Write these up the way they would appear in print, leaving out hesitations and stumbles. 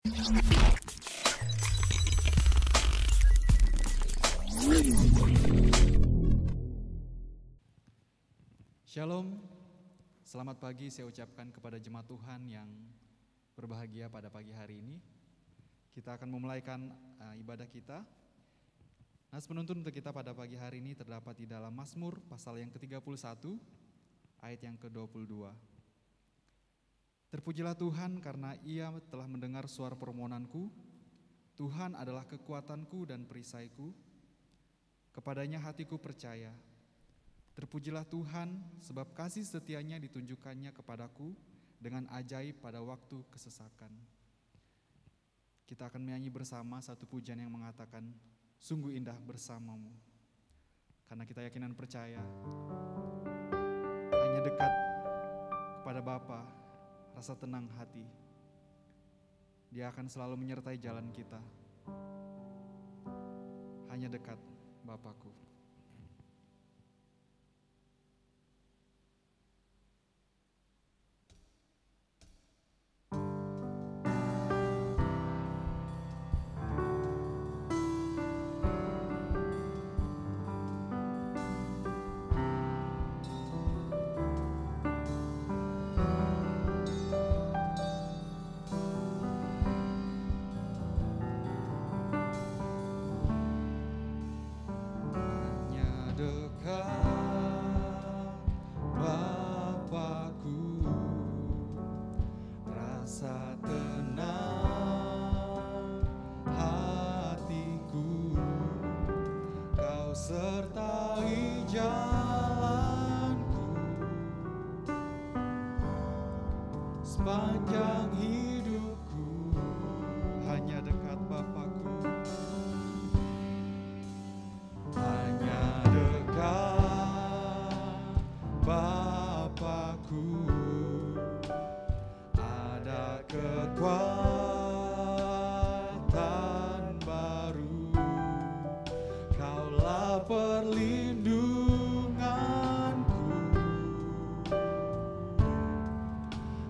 Shalom, selamat pagi saya ucapkan kepada jemaat Tuhan yang berbahagia pada pagi hari ini. Kita akan memulaikan ibadah kita. Nas penuntun untuk kita pada pagi hari ini terdapat di dalam Mazmur pasal yang ke-31 ayat yang ke-22. Terpujilah Tuhan karena Ia telah mendengar suara permohonanku. Tuhan adalah kekuatanku dan perisaiku. Kepadanya hatiku percaya. Terpujilah Tuhan sebab kasih setianya ditunjukkannya kepadaku dengan ajaib pada waktu kesesakan. Kita akan menyanyi bersama satu pujian yang mengatakan, sungguh indah bersamamu. Karena kita yakin dan percaya, hanya dekat kepada Bapa, rasa tenang hati. Dia akan selalu menyertai jalan kita. Hanya dekat Bapakku. Sepanjang hidupku hanya dekat Bapakku, hanya dekat Bapakku, ada kekuatan baru, Kaulah perlindunganku,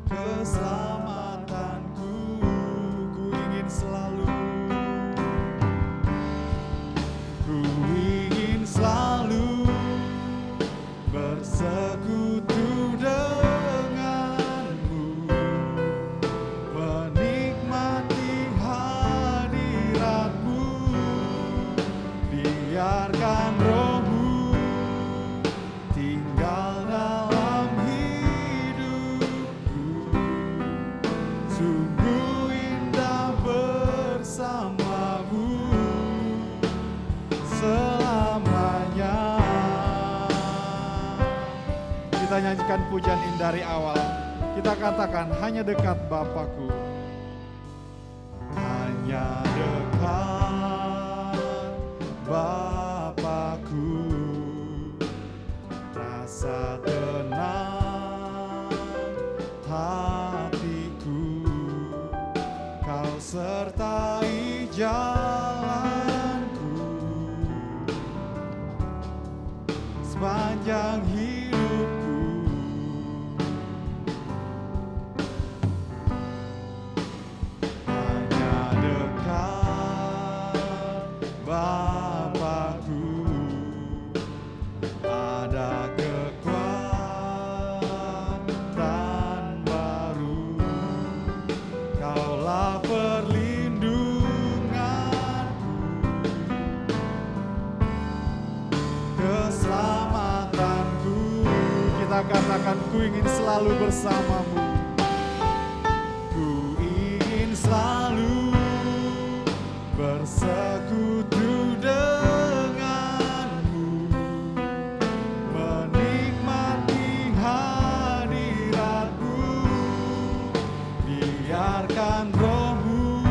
keselamatanku, ku ingin selalu bersekutu denganmu, menikmati hadiratmu, biarkan rohmu tinggal dalam hidupku, sungguh indah bersamamu selamanya. Kita nyanyikan pujian indah dari awal. Kita katakan hanya dekat Bapakku, hanya dekat Bapakku, rasa tenang hatiku, Kau sertai jalanku sepanjang hidupku. Hanya dekat Bapakku, ada kekuatan baru, Kaulah perlindunganku, keselamatanku. Kita katakan, ku ingin selalu bersamamu, ku ingin selalu bersekutu denganmu, menikmati hadiratmu, biarkan rohmu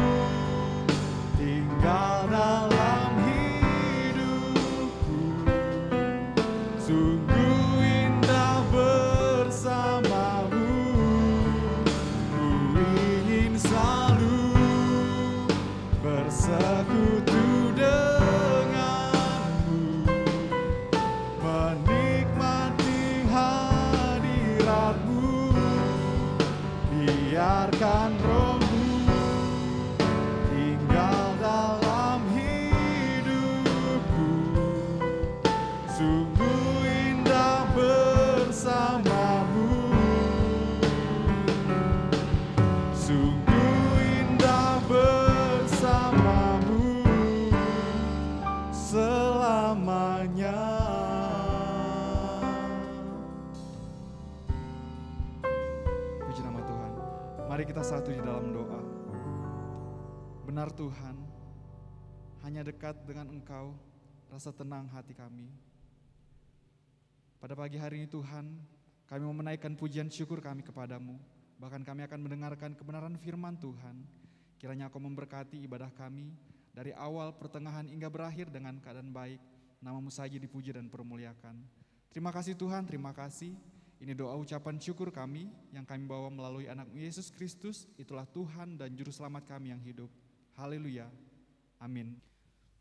tinggal dalam hidupku, sungguh indah bersamamu, ku ingin selalu bersekutu Benar Tuhan, hanya dekat dengan Engkau rasa tenang hati kami. Pada pagi hari ini Tuhan, kami mau menaikkan pujian syukur kami kepadamu. Bahkan kami akan mendengarkan kebenaran firman Tuhan. Kiranya Engkau memberkati ibadah kami dari awal, pertengahan hingga berakhir dengan keadaan baik. Namamu saja dipuji dan permuliakan. Terima kasih Tuhan, terima kasih. Ini doa ucapan syukur kami yang kami bawa melalui anak-Mu Yesus Kristus. Itulah Tuhan dan Juru Selamat kami yang hidup. Haleluya. Amin.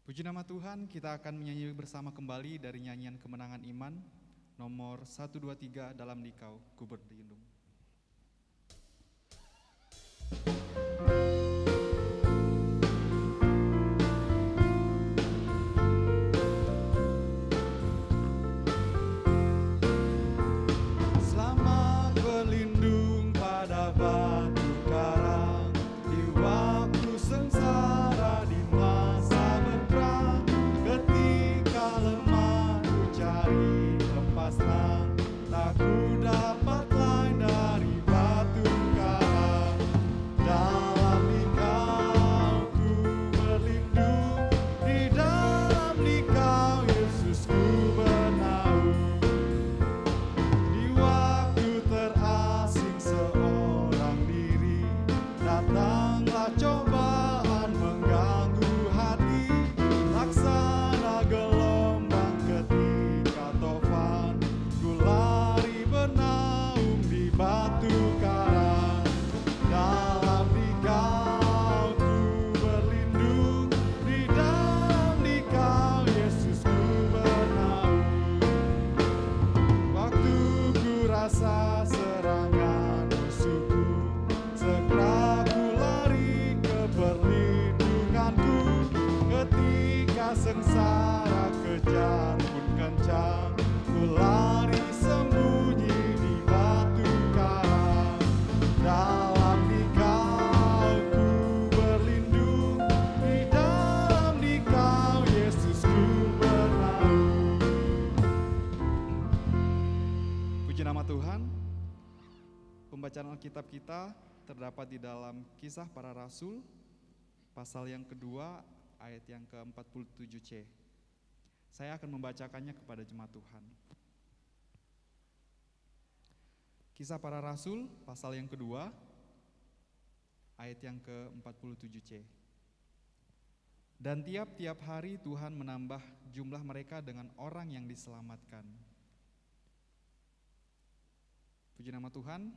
Puji nama Tuhan, kita akan menyanyi bersama kembali dari nyanyian Kemenangan Iman nomor 123 dalam Dikau ku berlindung. Selamat berlindung pada batu karang di waktu sengsara, di masa berperang, ketika lemah ku cari lepaslah, tak ku dapat lain dari batu karang. Dalam Dikau ku berlindung, di dalam Dikau Yesus ku bernaung. Di waktu terasing seorang diri, datanglah cobaan mengganggu hati, laksana gelombang ketika tofan, ku lari bernaung di batu karang. Dalam Dikau ku berlindung, di dalam Dikau Yesus ku bernaung. Waktu ku rasa serangan musuhku, segera ku lari ke perlindunganku. Ketika sengsara kejar pun kencang, ku lari sembunyi di batu karang. Dalam Dikau ku berlindung, di dalam Dikau Yesus ku bernaung. Puji nama Tuhan. Pembacaan Alkitab kita terdapat di dalam Kisah Para Rasul, pasal yang kedua, ayat yang ke-47c. Saya akan membacakannya kepada jemaat Tuhan. Kisah Para Rasul, pasal yang kedua, ayat yang ke-47c. Dan tiap-tiap hari Tuhan menambah jumlah mereka dengan orang yang diselamatkan. Puji nama Tuhan.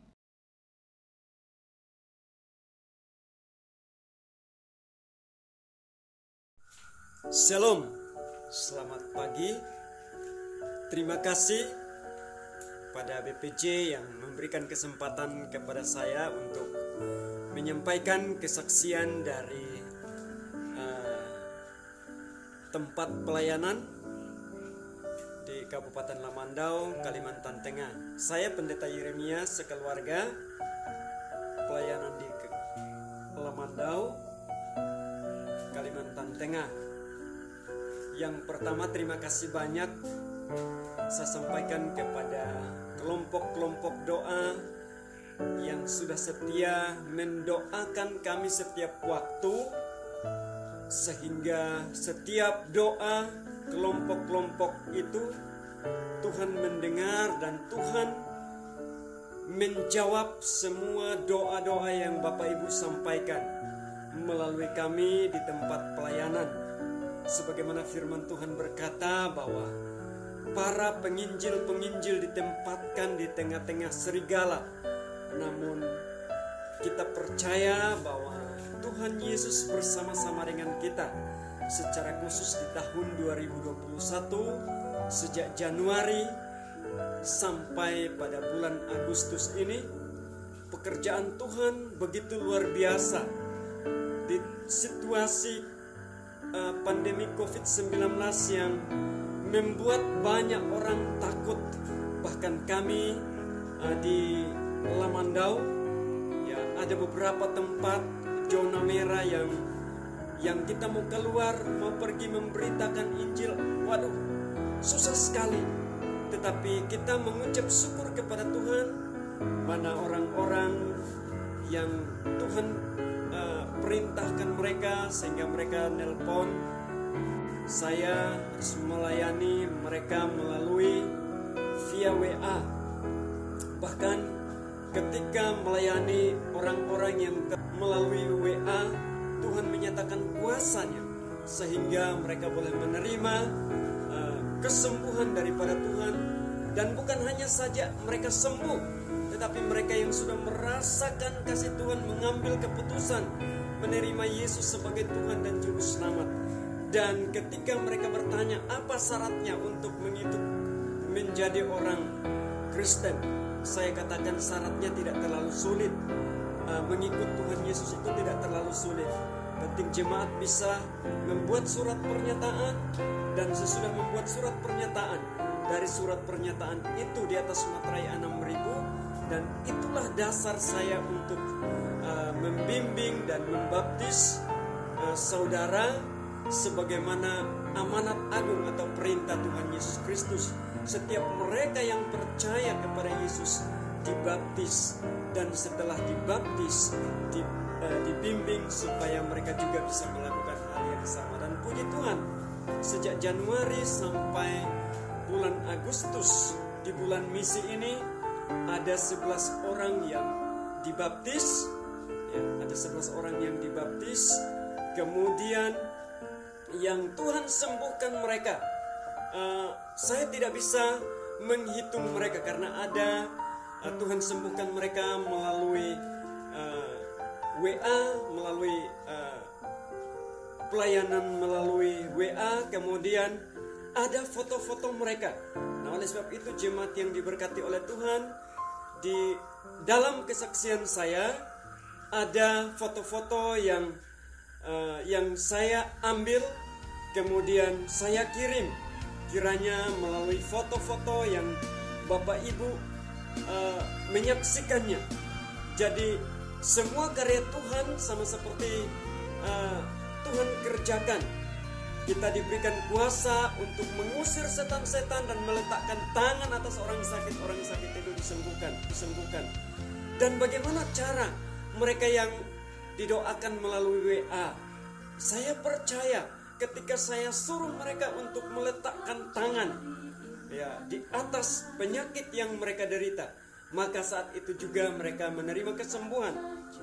Shalom, selamat pagi. Terima kasih pada BPJ yang memberikan kesempatan kepada saya untuk menyampaikan kesaksian dari tempat pelayanan di Kabupaten Lamandau, Kalimantan Tengah. Saya Pendeta Yeremia sekeluarga pelayanan di Lamandau, Kalimantan Tengah. Yang pertama, terima kasih banyak saya sampaikan kepada kelompok-kelompok doa yang sudah setia mendoakan kami setiap waktu, sehingga setiap doa kelompok-kelompok itu Tuhan mendengar dan Tuhan menjawab semua doa-doa yang Bapak Ibu sampaikan melalui kami di tempat pelayanan. Sebagaimana firman Tuhan berkata bahwa para penginjil-penginjil ditempatkan di tengah-tengah serigala. Namun kita percaya bahwa Tuhan Yesus bersama-sama dengan kita. Secara khusus di tahun 2021, sejak Januari sampai pada bulan Agustus ini, pekerjaan Tuhan begitu luar biasa. Di situasi pandemi COVID-19 yang membuat banyak orang takut. Bahkan kami di Lamandau, ya, ada beberapa tempat zona merah yang kita mau keluar, mau pergi memberitakan Injil, waduh, susah sekali. Tetapi kita mengucap syukur kepada Tuhan, mana orang-orang yang Tuhan perintahkan mereka sehingga mereka nelpon. Saya harus melayani mereka melalui via WA. Bahkan ketika melayani orang-orang yang melalui WA, Tuhan menyatakan kuasa-Nya sehingga mereka boleh menerima kesembuhan daripada Tuhan. Dan bukan hanya saja mereka sembuh, tetapi mereka yang sudah merasakan kasih Tuhan mengambil keputusan menerima Yesus sebagai Tuhan dan Juru Selamat. Dan ketika mereka bertanya apa syaratnya untuk menjadi orang Kristen, saya katakan syaratnya tidak terlalu sulit. Mengikut Tuhan Yesus itu tidak terlalu sulit. Penting jemaat bisa membuat surat pernyataan, dan sesudah membuat surat pernyataan, dari surat pernyataan itu di atas materai 6.000, dan itulah dasar saya untuk membimbing dan membaptis saudara sebagaimana amanat agung atau perintah Tuhan Yesus Kristus. Setiap mereka yang percaya kepada Yesus dibaptis, dan setelah dibaptis dibimbing supaya mereka juga bisa melakukan hal yang sama. Dan puji Tuhan, sejak Januari sampai bulan Agustus, di bulan misi ini ada 11 orang yang dibaptis, ada 11 orang yang dibaptis. Kemudian yang Tuhan sembuhkan mereka, saya tidak bisa menghitung mereka karena ada Tuhan sembuhkan mereka melalui WA, melalui pelayanan melalui WA. Kemudian ada foto-foto mereka. Nah, oleh sebab itu jemaat yang diberkati oleh Tuhan, di dalam kesaksian saya ada foto-foto yang saya ambil, kemudian saya kirim. Kiranya melalui foto-foto yang Bapak Ibu menyaksikannya. Jadi semua karya Tuhan sama seperti Tuhan kerjakan. Kita diberikan kuasa untuk mengusir setan-setan dan meletakkan tangan atas orang sakit itu disembuhkan. Dan bagaimana cara mereka yang didoakan melalui WA? Saya percaya ketika saya suruh mereka untuk meletakkan tangan di atas penyakit yang mereka derita, maka saat itu juga mereka menerima kesembuhan.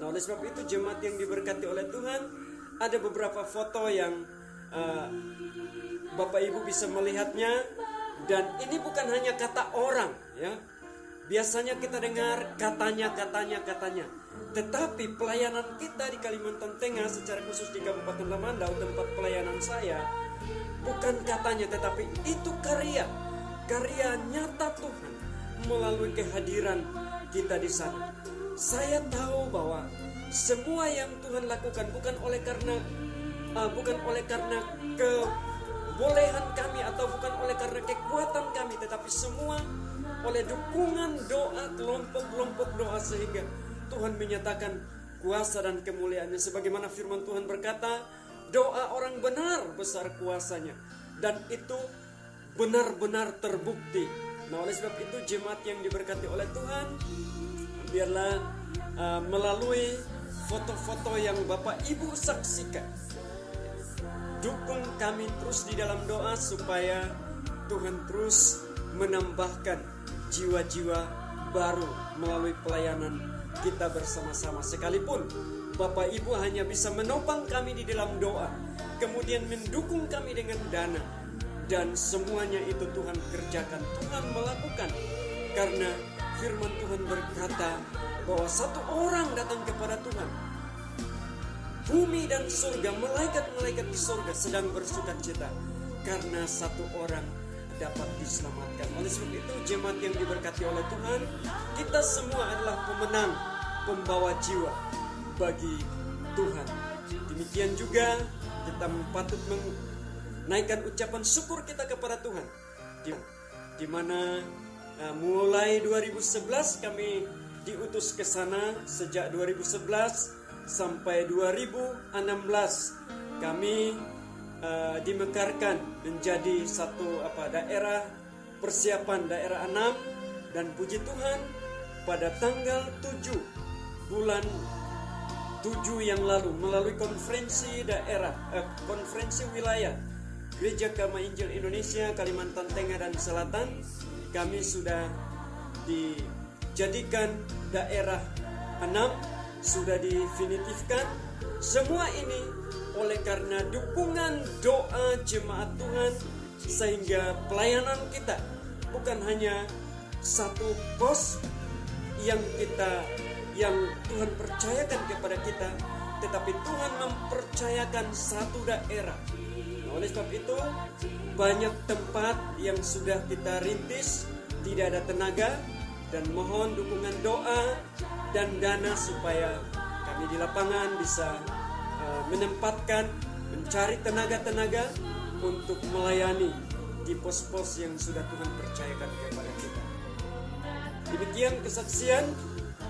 Nah, oleh sebab itu jemaat yang diberkati oleh Tuhan, ada beberapa foto yang Bapak Ibu bisa melihatnya. Dan ini bukan hanya kata orang, ya. Biasanya kita dengar katanya. Tetapi pelayanan kita di Kalimantan Tengah, secara khusus di Kabupaten Lamandau, tempat pelayanan saya, bukan katanya, tetapi itu karya nyata Tuhan melalui kehadiran kita di sana. Saya tahu bahwa semua yang Tuhan lakukan bukan oleh karena kebolehan kami atau bukan oleh karena kekuatan kami, tetapi semua oleh dukungan doa, kelompok-kelompok doa, sehingga Tuhan menyatakan kuasa dan kemuliaannya. Sebagaimana firman Tuhan berkata, doa orang benar besar kuasanya, dan itu benar-benar terbukti. Nah, oleh sebab itu jemaat yang diberkati oleh Tuhan, biarlah melalui foto-foto yang Bapak Ibu saksikan, dukung kami terus di dalam doa supaya Tuhan terus menambahkan jiwa-jiwa baru melalui pelayanan kita bersama-sama. Sekalipun Bapak Ibu hanya bisa menopang kami di dalam doa, kemudian mendukung kami dengan dana, dan semuanya itu Tuhan kerjakan, Tuhan melakukan. Karena firman Tuhan berkata bahwa satu orang datang kepada Tuhan, bumi dan surga, malaikat-malaikat di surga sedang bersukacita karena satu orang dapat diselamatkan. Oleh sebab itu jemaat yang diberkati oleh Tuhan, kita semua adalah pemenang, pembawa jiwa bagi Tuhan. Demikian juga kita patut menaikkan ucapan syukur kita kepada Tuhan, di mana mulai 2011 kami diutus ke sana. Sejak 2011 sampai 2016 kami dimekarkan menjadi satu daerah persiapan, daerah 6. Dan puji Tuhan, pada tanggal 7 bulan 7 yang lalu melalui konferensi konferensi wilayah Gereja Kama Injil Indonesia Kalimantan Tengah dan Selatan, kami sudah dijadikan daerah 6, sudah definitifkan. Semua ini oleh karena dukungan doa jemaat Tuhan, sehingga pelayanan kita bukan hanya satu pos yang Tuhan percayakan kepada kita, tetapi Tuhan mempercayakan satu daerah. Nah, oleh sebab itu banyak tempat yang sudah kita rintis, tidak ada tenaga, dan mohon dukungan doa dan dana supaya kami di lapangan bisa mencari tenaga-tenaga untuk melayani di pos-pos yang sudah Tuhan percayakan kepada kita. Demikian kesaksian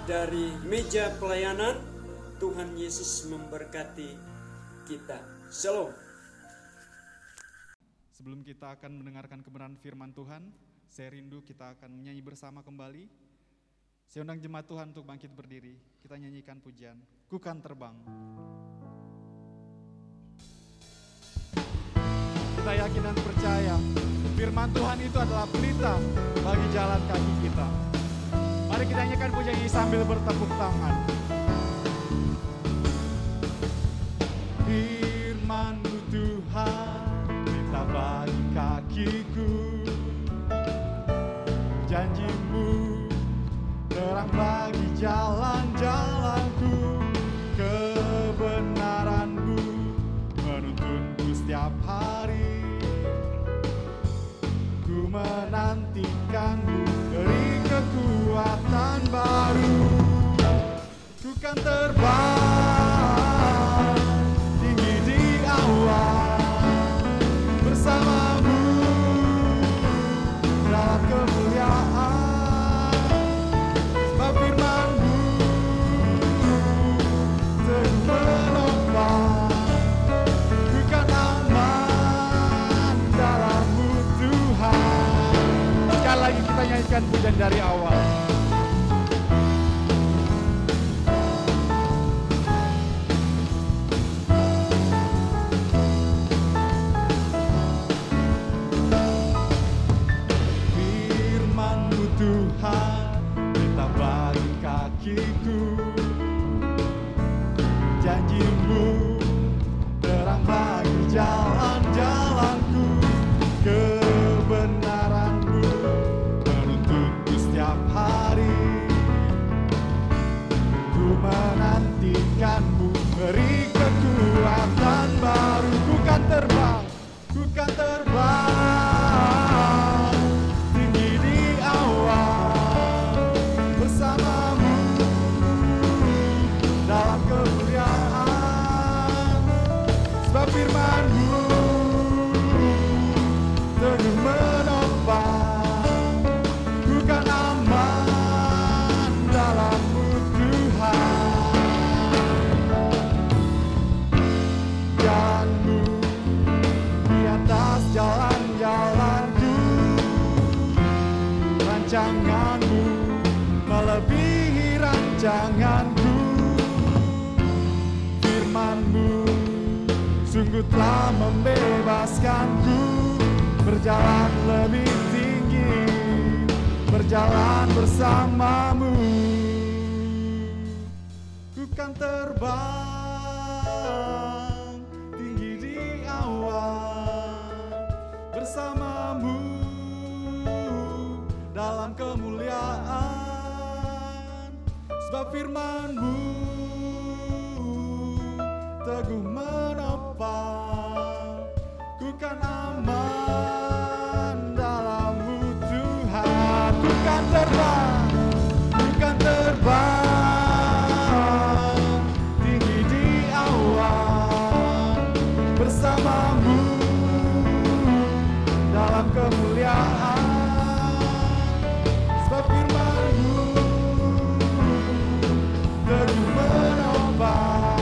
dari meja pelayanan. Tuhan Yesus memberkati kita. Shalom. Sebelum kita akan mendengarkan kebenaran firman Tuhan, saya rindu kita akan menyanyi bersama kembali. Saya undang jemaat Tuhan untuk bangkit berdiri. Kita nyanyikan pujian, Ku Kan Terbang. Kita yakin dan percaya firman Tuhan itu adalah pelita bagi jalan kaki kita. Mari kita nyanyikan pujian ini sambil bertepuk tangan. Firman-Mu Tuhan, pelita bagi kakiku. Janji-Mu terang bagi jalan-jalanku. Kebenaran-Mu menuntunku setiap hari. Ku menantikan-Mu, beri kekuatan baru. Ku kan terbang tinggi di awan bersama-Mu dalam kemuliaan. Sebab firman-Mu teguh menopang. Ku kan aman dalam-Mu Tuhan. Sekali lagi kita nyanyikan pujian dari awal. Firman-Mu Tuhan, pelita bagi kakiku. Janji-Mu terang bagi jalan-jalanku. Kebenaran-Mu menuntunku setiap hari. Ku menantikan-Mu, beri kekuatan baru. Ku kan terbang, ku kan terbang tinggi di awan bersama-Mu dalam kemuliaan. Sebab firman-Mu teguh menopang. Ku kan aman dalam-Mu Tuhan. Jalan-Mu di atas jalan-jalanku. Rancangan-Mu melebihi rancanganku. Firman-Mu sungguh telah membebaskanku. Berjalan lebih tinggi, berjalan bersama-Mu. Ku kan terbang tinggi di awan bersama-Mu dalam kemuliaan. Sebab firman-Mu teguh menopang. Ku kan aman dalam-Mu Tuhan. Ku kan terbang, ku kan terbang tinggi di awan bersama-Mu dalam kemuliaan. Sebab firman-Mu teguh menopang.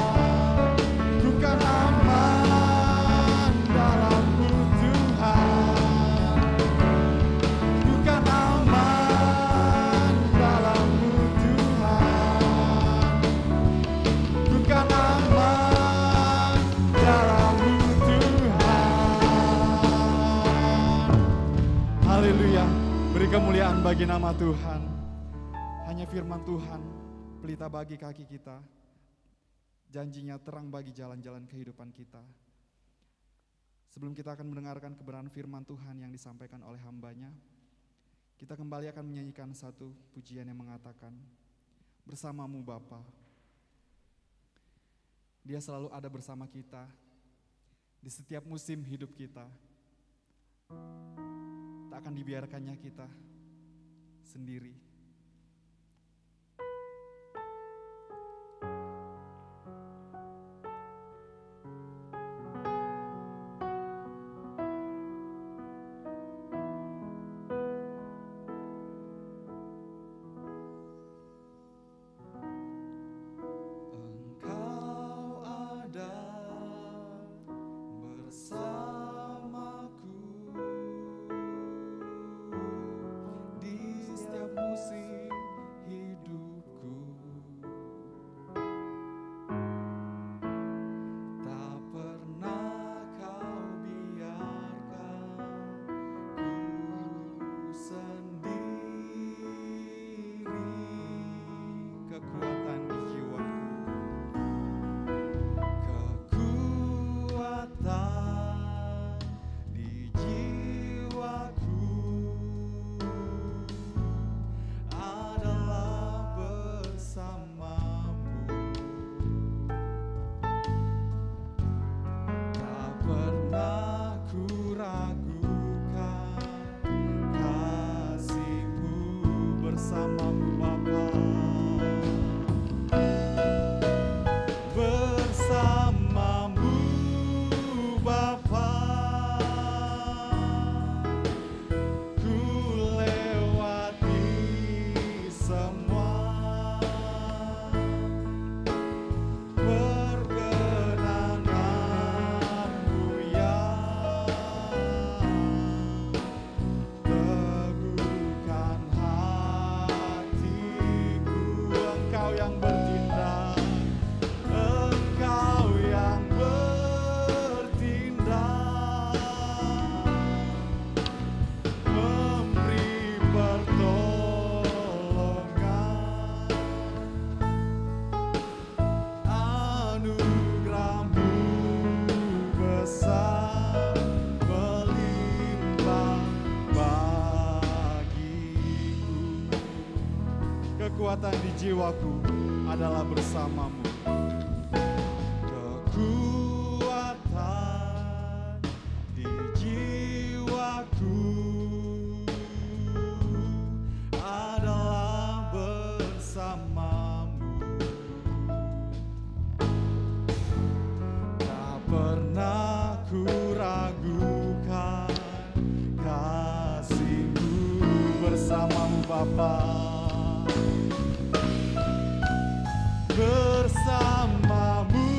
Ku kan aman dalam-Mu Tuhan. Ku kan aman dalam-Mu Tuhan. Ku kan bagi nama Tuhan. Hanya firman Tuhan, pelita bagi kaki kita. Janjinya terang bagi jalan-jalan kehidupan kita. Sebelum kita akan mendengarkan kebenaran firman Tuhan yang disampaikan oleh hambanya, kita kembali akan menyanyikan satu pujian yang mengatakan, bersamamu Bapa. Dia selalu ada bersama kita di setiap musim hidup kita. Tak akan dibiarkannya kita sendiri. Kekuatan di jiwaku adalah bersamamu. Kekuatan di jiwaku adalah bersamamu. Tak pernah ku ragukan kasih-Mu bersamamu Bapa. Bersamamu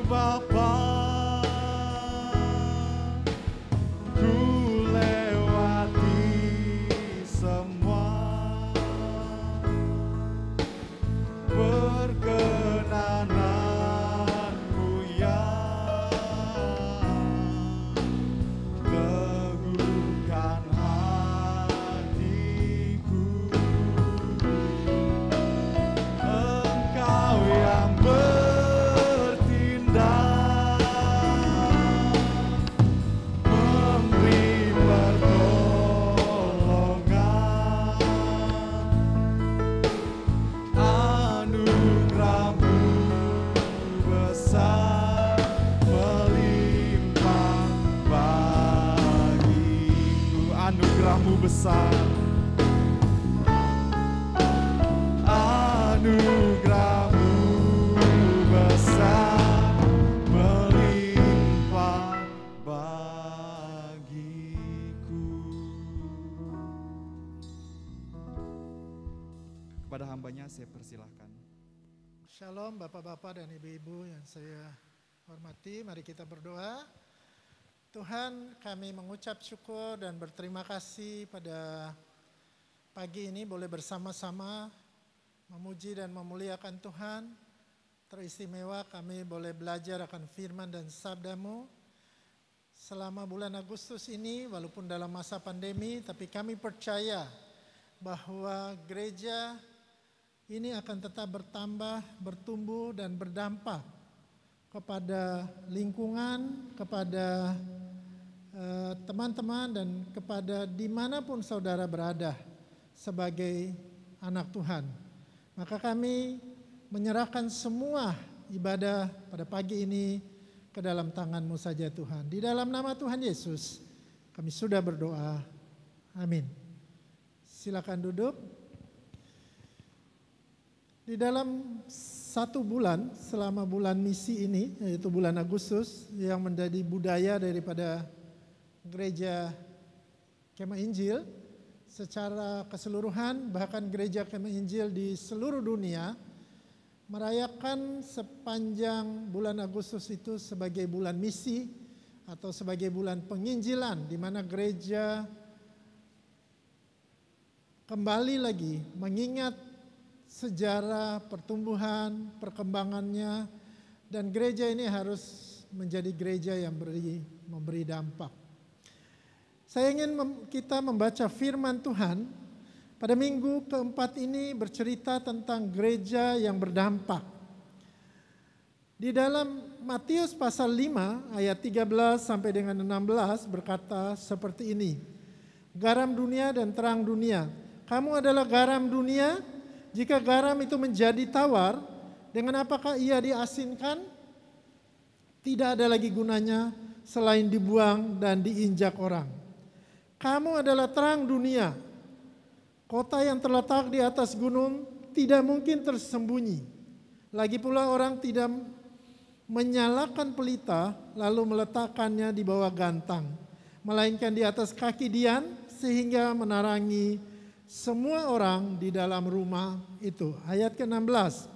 Bapa, ku lewati semua. Perkenanan-Mu ya teguhkan hatiku. Anugerah-Mu besar, anugerah-Mu besar melimpah bagiku. Kepada hambanya saya persilahkan. Shalom Bapak-Bapak dan Ibu-Ibu yang saya hormati, mari kita berdoa. Tuhan, kami mengucap syukur dan berterima kasih pada pagi ini boleh bersama-sama memuji dan memuliakan Tuhan. Teristimewa kami boleh belajar akan firman dan sabda-Mu. Selama bulan Agustus ini, walaupun dalam masa pandemi, tapi kami percaya bahwa gereja ini akan tetap bertambah, bertumbuh, dan berdampak kepada lingkungan, kepada teman-teman, dan kepada dimanapun saudara berada sebagai anak Tuhan. Maka kami menyerahkan semua ibadah pada pagi ini ke dalam tangan-Mu saja Tuhan. Di dalam nama Tuhan Yesus kami sudah berdoa. Amin. Silakan duduk. Di dalam 1 bulan, selama bulan misi ini, yaitu bulan Agustus, yang menjadi budaya daripada gereja Kemah Injil secara keseluruhan, bahkan gereja Kemah Injil di seluruh dunia merayakan sepanjang bulan Agustus itu sebagai bulan misi atau sebagai bulan penginjilan, di mana gereja kembali lagi mengingat sejarah pertumbuhan, perkembangannya, dan gereja ini harus menjadi gereja yang memberi dampak. Saya ingin kita membaca firman Tuhan pada minggu keempat ini bercerita tentang gereja yang berdampak. Di dalam Matius pasal 5 ayat 13 sampai dengan 16 berkata seperti ini. Garam dunia dan terang dunia. Kamu adalah garam dunia. Jika garam itu menjadi tawar, dengan apakah ia diasinkan? Tidak ada lagi gunanya selain dibuang dan diinjak orang. Kamu adalah terang dunia. Kota yang terletak di atas gunung tidak mungkin tersembunyi. Lagi pula orang tidak menyalakan pelita lalu meletakkannya di bawah gantang, melainkan di atas kaki dian sehingga menerangi semua orang di dalam rumah itu. Ayat ke-16.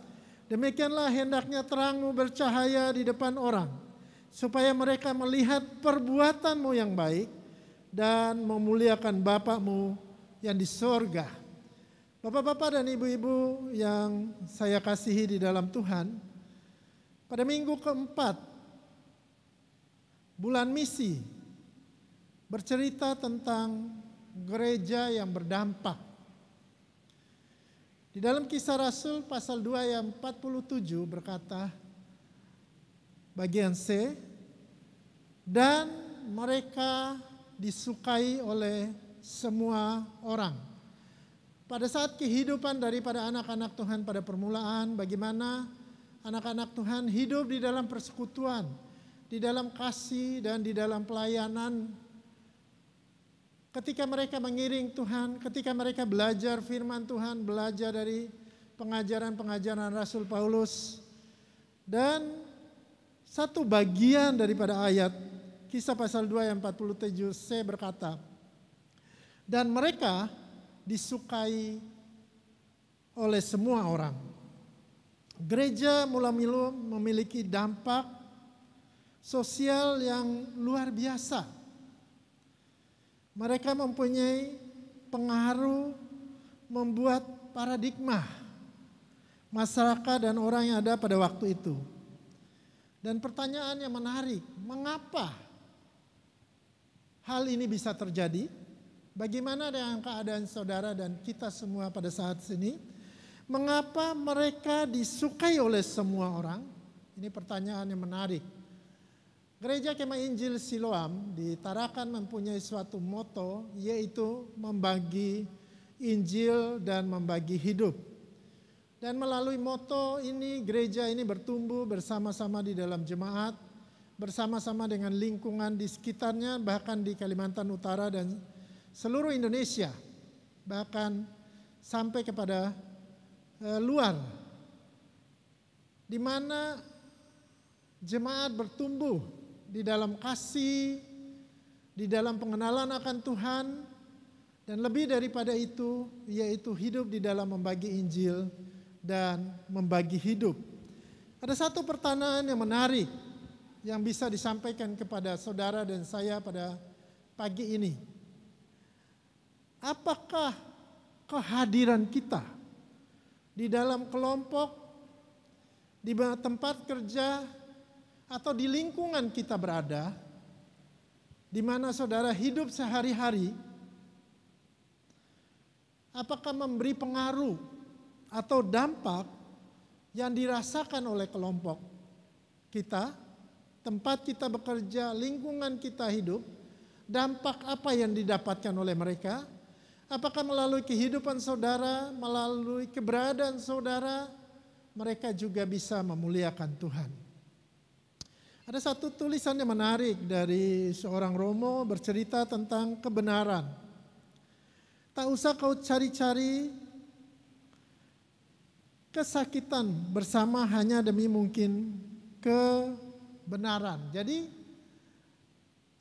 Demikianlah hendaknya terangmu bercahaya di depan orang, supaya mereka melihat perbuatanmu yang baik dan memuliakan Bapa-Mu yang di sorga. Bapak-bapak dan ibu-ibu yang saya kasihi di dalam Tuhan, pada minggu keempat bulan misi bercerita tentang gereja yang berdampak. Di dalam Kisah Rasul pasal 2 ayat 47 berkata, bagian C, dan mereka disukai oleh semua orang. Pada saat kehidupan daripada anak-anak Tuhan pada permulaan, bagaimana anak-anak Tuhan hidup di dalam persekutuan, di dalam kasih dan di dalam pelayanan. Ketika mereka mengiring Tuhan, ketika mereka belajar firman Tuhan, belajar dari pengajaran-pengajaran Rasul Paulus. Dan satu bagian daripada ayat Kisah pasal 2 ayat 47c berkata, dan mereka disukai oleh semua orang. Gereja mula-mula memiliki dampak sosial yang luar biasa. Mereka mempunyai pengaruh membuat paradigma masyarakat dan orang yang ada pada waktu itu. Dan pertanyaan yang menarik, mengapa hal ini bisa terjadi? Bagaimana dengan keadaan saudara dan kita semua pada saat ini? Mengapa mereka disukai oleh semua orang? Ini pertanyaan yang menarik. Gereja Kemah Injil Siloam di Tarakan mempunyai suatu moto, yaitu membagi Injil dan membagi hidup. Dan melalui moto ini gereja ini bertumbuh bersama-sama di dalam jemaat, bersama-sama dengan lingkungan di sekitarnya, bahkan di Kalimantan Utara dan seluruh Indonesia, bahkan sampai kepada luar, di mana jemaat bertumbuh di dalam kasih, di dalam pengenalan akan Tuhan, dan lebih daripada itu, yaitu hidup di dalam membagi Injil dan membagi hidup. Ada satu pertanyaan yang menarik yang bisa disampaikan kepada saudara dan saya pada pagi ini. Apakah kehadiran kita di dalam kelompok, di tempat kerja, atau di lingkungan kita berada, di mana saudara hidup sehari-hari, apakah memberi pengaruh atau dampak yang dirasakan oleh kelompok kita, tempat kita bekerja, lingkungan kita hidup, dampak apa yang didapatkan oleh mereka? Apakah melalui kehidupan saudara, melalui keberadaan saudara, mereka juga bisa memuliakan Tuhan. Ada satu tulisan yang menarik dari seorang Romo bercerita tentang kebenaran. Tak usah kau cari-cari kesakitan bersama hanya demi mungkin kebenaran. Jadi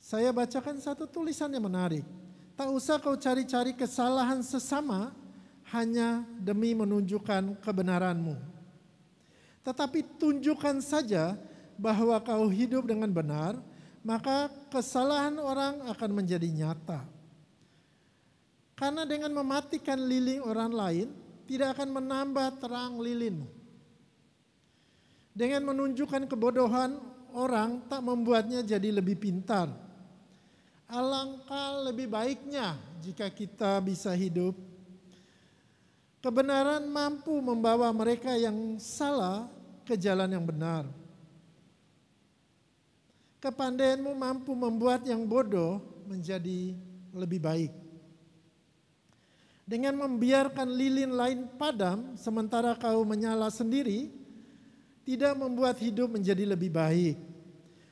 saya bacakan satu tulisan yang menarik. Tak usah kau cari-cari kesalahan sesama hanya demi menunjukkan kebenaranmu. Tetapi tunjukkan saja bahwa kau hidup dengan benar, maka kesalahan orang akan menjadi nyata. Karena dengan mematikan lilin orang lain, tidak akan menambah terang lilinmu. Dengan menunjukkan kebodohan orang tak membuatnya jadi lebih pintar. Alangkah lebih baiknya jika kita bisa hidup. Kebenaran mampu membawa mereka yang salah ke jalan yang benar. Kepandaianmu mampu membuat yang bodoh menjadi lebih baik. Dengan membiarkan lilin lain padam sementara kau menyala sendiri, tidak membuat hidup menjadi lebih baik.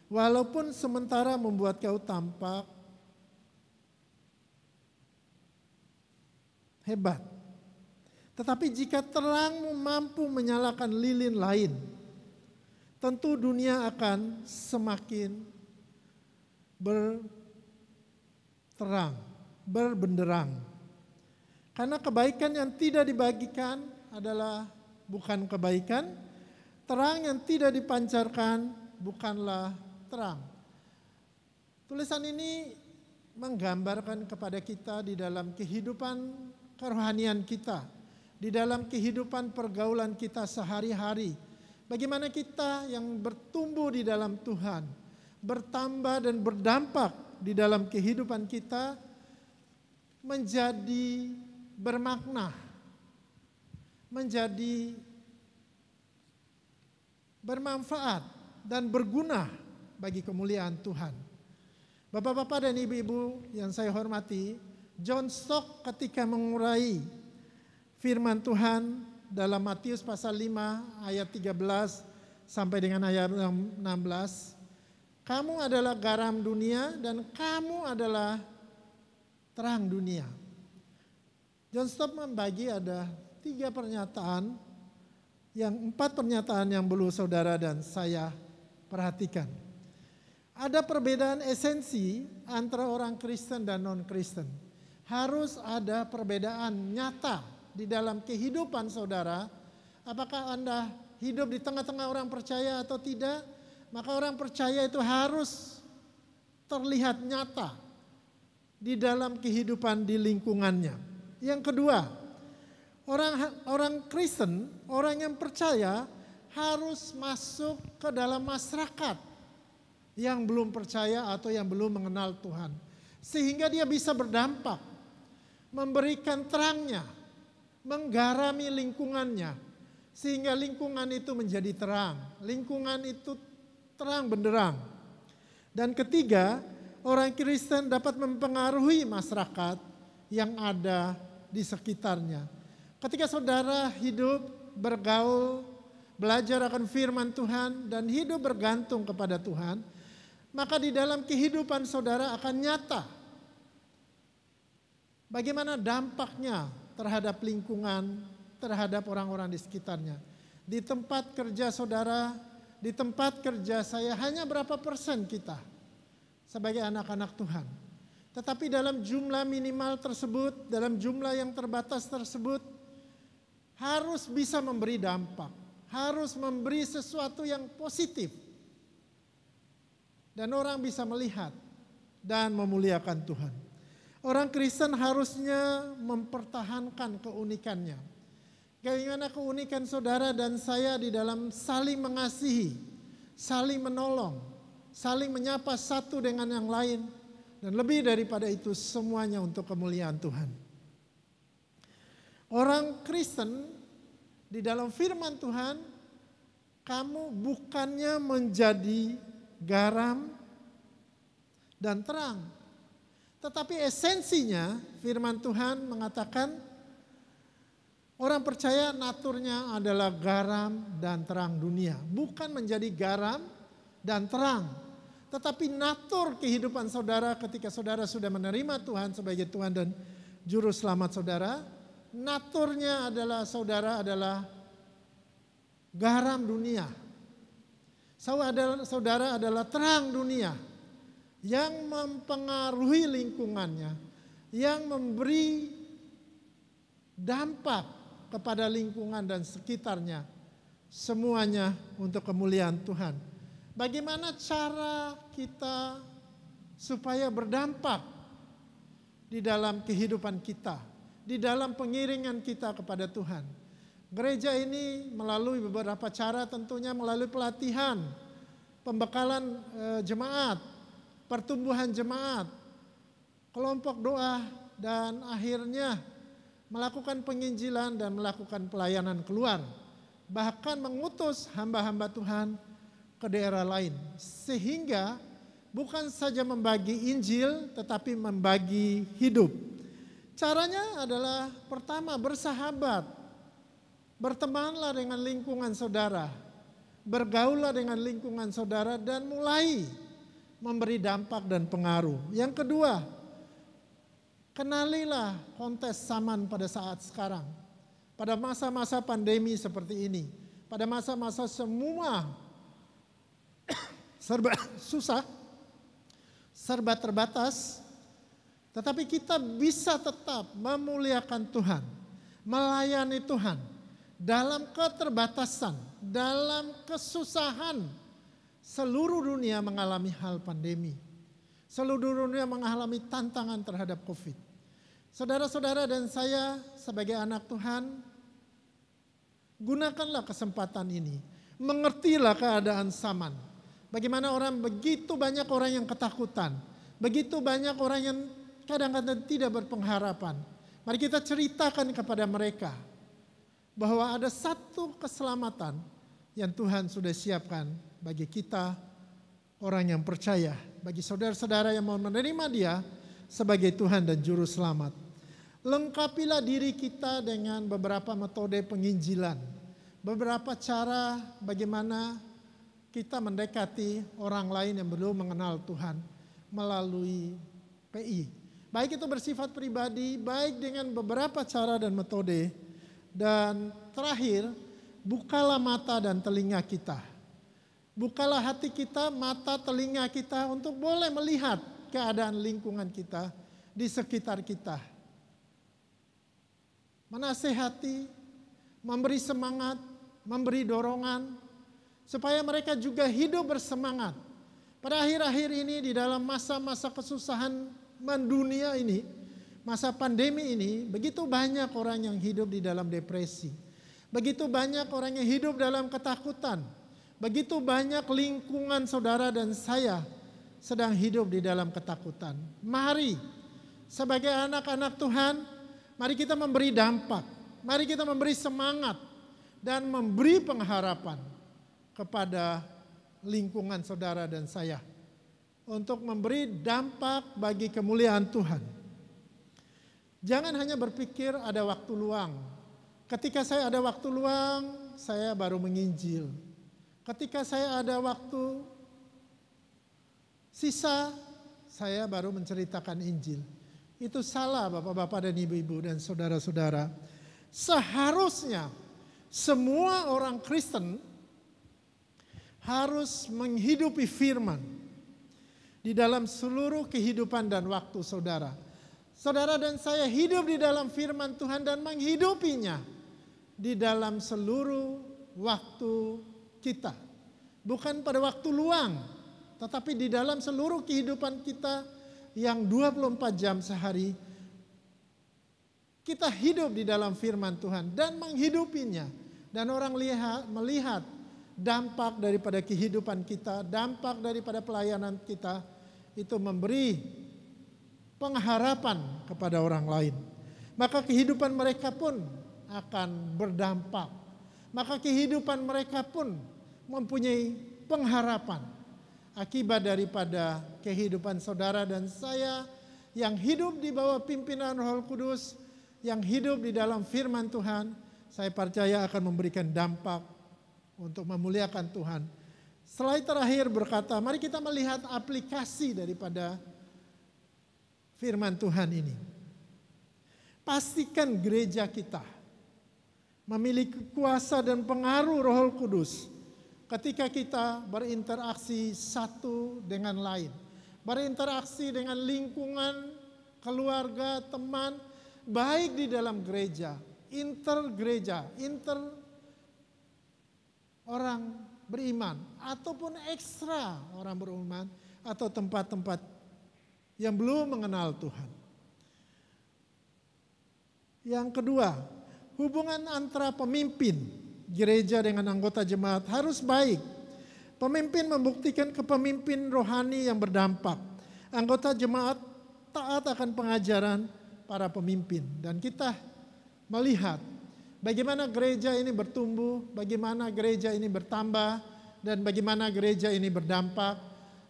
Walaupun sementara membuat kau tampak hebat. Tetapi jika terangmu mampu menyalakan lilin lain, tentu dunia akan semakin berterang, berbenderang. Karena kebaikan yang tidak dibagikan adalah bukan kebaikan, terang yang tidak dipancarkan bukanlah terang. Tulisan ini menggambarkan kepada kita di dalam kehidupan kerohanian kita, di dalam kehidupan pergaulan kita sehari-hari. Bagaimana kita yang bertumbuh di dalam Tuhan, bertambah dan berdampak di dalam kehidupan kita menjadi bermakna, menjadi bermanfaat dan berguna bagi kemuliaan Tuhan. Bapak-bapak dan ibu-ibu yang saya hormati, John Stott ketika mengurai firman Tuhan dalam Matius pasal 5 ayat 13 sampai dengan ayat 16, kamu adalah garam dunia dan kamu adalah terang dunia. John Stott membagi ada 4 pernyataan yang perlu saudara dan saya perhatikan. Ada perbedaan esensi antara orang Kristen dan non-Kristen. Harus ada perbedaan nyata di dalam kehidupan saudara. Apakah Anda hidup di tengah-tengah orang percaya atau tidak? Maka orang percaya itu harus terlihat nyata di dalam kehidupan di lingkungannya. Yang kedua, orang Kristen, orang yang percaya harus masuk ke dalam masyarakat yang belum percaya atau yang belum mengenal Tuhan. Sehingga dia bisa berdampak, memberikan terangnya, menggarami lingkungannya, sehingga lingkungan itu menjadi terang, lingkungan itu terang benderang. Dan ketiga, orang Kristen dapat mempengaruhi masyarakat yang ada di sekitarnya. Ketika saudara hidup, bergaul, belajar akan firman Tuhan, dan hidup bergantung kepada Tuhan, maka di dalam kehidupan saudara akan nyata bagaimana dampaknya terhadap lingkungan, terhadap orang-orang di sekitarnya. Di tempat kerja saudara, di tempat kerja saya, hanya berapa persen kita sebagai anak-anak Tuhan. Tetapi dalam jumlah minimal tersebut, dalam jumlah yang terbatas tersebut, harus bisa memberi dampak, harus memberi sesuatu yang positif. Dan orang bisa melihat dan memuliakan Tuhan. Orang Kristen harusnya mempertahankan keunikannya. Bagaimana keunikan saudara dan saya di dalam saling mengasihi, saling menolong, saling menyapa satu dengan yang lain. Dan lebih daripada itu semuanya untuk kemuliaan Tuhan. Orang Kristen di dalam firman Tuhan, kamu bukannya menjadi garam dan terang. Tetapi esensinya firman Tuhan mengatakan orang percaya naturnya adalah garam dan terang dunia. Bukan menjadi garam dan terang. Tetapi natur kehidupan saudara ketika saudara sudah menerima Tuhan sebagai Tuhan dan Juru Selamat saudara, naturnya adalah saudara adalah garam dunia. Saudara adalah terang dunia yang mempengaruhi lingkungannya, yang memberi dampak kepada lingkungan dan sekitarnya, semuanya untuk kemuliaan Tuhan. Bagaimana cara kita supaya berdampak di dalam kehidupan kita, di dalam pengiringan kita kepada Tuhan? Gereja ini melalui beberapa cara, tentunya melalui pelatihan, pembekalan jemaat, pertumbuhan jemaat, kelompok doa, dan akhirnya melakukan penginjilan dan melakukan pelayanan keluar. Bahkan mengutus hamba-hamba Tuhan ke daerah lain. Sehingga bukan saja membagi Injil tetapi membagi hidup. Caranya adalah pertama bersahabat. Bertemanlah dengan lingkungan saudara. Bergaullah dengan lingkungan saudara dan mulai memberi dampak dan pengaruh. Yang kedua, kenalilah konteks zaman pada saat sekarang. Pada masa-masa pandemi seperti ini. Pada masa-masa semua serba susah, serba terbatas. Tetapi kita bisa tetap memuliakan Tuhan, melayani Tuhan dalam keterbatasan, dalam kesusahan. Seluruh dunia mengalami hal pandemi. Seluruh dunia mengalami tantangan terhadap COVID. Saudara-saudara dan saya sebagai anak Tuhan, gunakanlah kesempatan ini. Mengertilah keadaan zaman. Bagaimana begitu banyak orang yang ketakutan. Begitu banyak orang yang kadang-kadang tidak berpengharapan. Mari kita ceritakan kepada mereka bahwa ada satu keselamatan yang Tuhan sudah siapkan bagi kita orang yang percaya. Bagi saudara-saudara yang mau menerima Dia sebagai Tuhan dan Juru Selamat. Lengkapilah diri kita dengan beberapa metode penginjilan. Beberapa cara bagaimana kita mendekati orang lain yang belum mengenal Tuhan melalui PI. Baik itu bersifat pribadi, baik dengan beberapa cara dan metode. Dan terakhir, bukalah mata dan telinga kita. Bukalah hati kita, mata, telinga kita untuk boleh melihat keadaan lingkungan kita di sekitar kita. Menasehati, memberi semangat, memberi dorongan, supaya mereka juga hidup bersemangat. Pada akhir-akhir ini di dalam masa-masa kesusahan mendunia ini, masa pandemi ini, begitu banyak orang yang hidup di dalam depresi. Begitu banyak orang yang hidup dalam ketakutan. Begitu banyak lingkungan saudara dan saya sedang hidup di dalam ketakutan. Mari sebagai anak-anak Tuhan, mari kita memberi dampak. Mari kita memberi semangat dan memberi pengharapan kepada lingkungan saudara dan saya. Untuk memberi dampak bagi kemuliaan Tuhan. Jangan hanya berpikir ada waktu luang. Ketika saya ada waktu luang, saya baru menginjil. Ketika saya ada waktu sisa, saya baru menceritakan Injil. Itu salah Bapak-bapak dan Ibu-ibu dan saudara-saudara. Seharusnya semua orang Kristen harus menghidupi firman di dalam seluruh kehidupan dan waktu saudara. Saudara dan saya hidup di dalam firman Tuhan dan menghidupinya di dalam seluruh waktu kita. Bukan pada waktu luang, tetapi di dalam seluruh kehidupan kita yang 24 jam sehari. Kita hidup di dalam firman Tuhan dan menghidupinya. Dan orang melihat dampak daripada kehidupan kita, dampak daripada pelayanan kita, itu memberi pengharapan kepada orang lain. maka kehidupan mereka pun akan berdampak. Maka kehidupan mereka pun mempunyai pengharapan akibat daripada kehidupan saudara dan saya yang hidup di bawah pimpinan Roh Kudus, yang hidup di dalam firman Tuhan. Saya percaya akan memberikan dampak untuk memuliakan Tuhan. Slide terakhir berkata, mari kita melihat aplikasi daripada firman Tuhan ini. Pastikan gereja kita memiliki kuasa dan pengaruh Roh Kudus ketika kita berinteraksi satu dengan lain. Berinteraksi dengan lingkungan, keluarga, teman, baik di dalam gereja, intergereja, orang beriman, ataupun ekstra orang beriman, atau tempat-tempat yang belum mengenal Tuhan. Yang kedua, hubungan antara pemimpin gereja dengan anggota jemaat harus baik. Pemimpin membuktikan kepemimpin rohani yang berdampak. Anggota jemaat taat akan pengajaran para pemimpin. Dan kita melihat bagaimana gereja ini bertumbuh, bagaimana gereja ini bertambah, dan bagaimana gereja ini berdampak.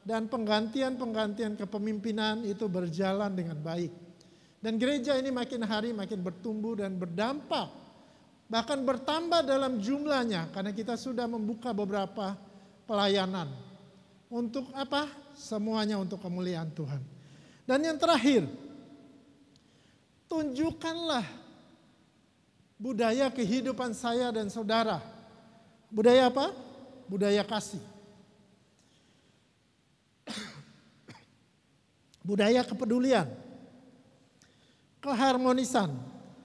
Dan penggantian-penggantian kepemimpinan itu berjalan dengan baik. Dan gereja ini makin hari makin bertumbuh dan berdampak. Bahkan bertambah dalam jumlahnya karena kita sudah membuka beberapa pelayanan. Untuk apa? Semuanya untuk kemuliaan Tuhan. Dan yang terakhir, tunjukkanlah budaya kehidupan saya dan saudara. Budaya apa? Budaya kasih. Budaya kepedulian. Keharmonisan.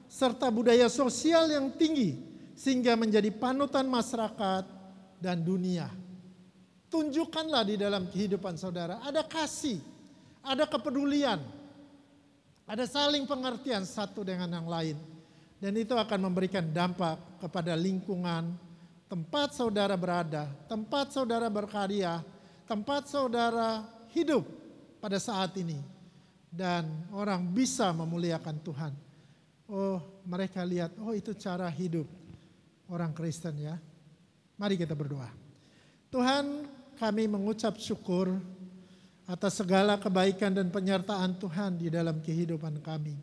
Serta budaya sosial yang tinggi. Sehingga menjadi panutan masyarakat dan dunia. Tunjukkanlah di dalam kehidupan saudara. Ada kasih. Ada kepedulian. Ada saling pengertian satu dengan yang lain. Dan itu akan memberikan dampak kepada lingkungan tempat saudara berada, tempat saudara berkarya, tempat saudara hidup pada saat ini. Dan orang bisa memuliakan Tuhan. Oh, mereka lihat, oh itu cara hidup orang Kristen ya. Mari kita berdoa. Tuhan, kami mengucap syukur atas segala kebaikan dan penyertaan Tuhan di dalam kehidupan kami.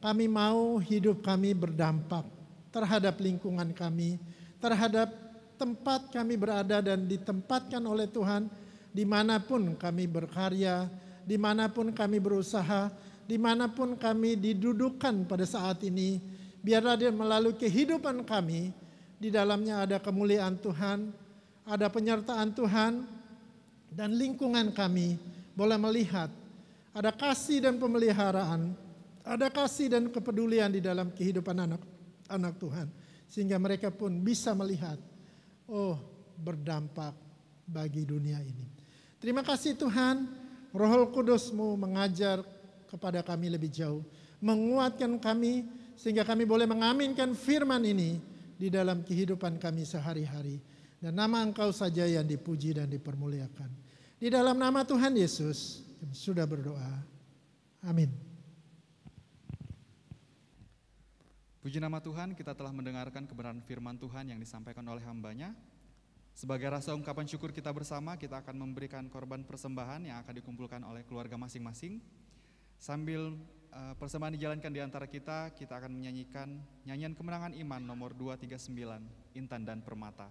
Kami mau hidup kami berdampak terhadap lingkungan kami, terhadap tempat kami berada dan ditempatkan oleh Tuhan dimanapun kami berkarya, dimanapun kami berusaha, dimanapun kami didudukkan pada saat ini. Biarlah dia melalui kehidupan kami, di dalamnya ada kemuliaan Tuhan, ada penyertaan Tuhan, dan lingkungan kami boleh melihat ada kasih dan pemeliharaan, ada kasih dan kepedulian di dalam kehidupan anak-anak Tuhan. Sehingga mereka pun bisa melihat, oh berdampak bagi dunia ini. Terima kasih Tuhan, Roh Kudus-Mu mengajar kepada kami lebih jauh. Menguatkan kami sehingga kami boleh mengaminkan firman ini di dalam kehidupan kami sehari-hari. Dan nama Engkau saja yang dipuji dan dipermuliakan. Di dalam nama Tuhan Yesus kami sudah berdoa. Amin. Puji nama Tuhan, kita telah mendengarkan kebenaran firman Tuhan yang disampaikan oleh hamba-Nya. Sebagai rasa ungkapan syukur kita bersama, kita akan memberikan korban persembahan yang akan dikumpulkan oleh keluarga masing-masing. Sambil persembahan dijalankan di antara kita akan menyanyikan nyanyian kemenangan iman nomor 239, Intan dan Permata.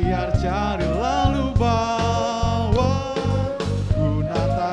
Biar cari lalu bawa Gunata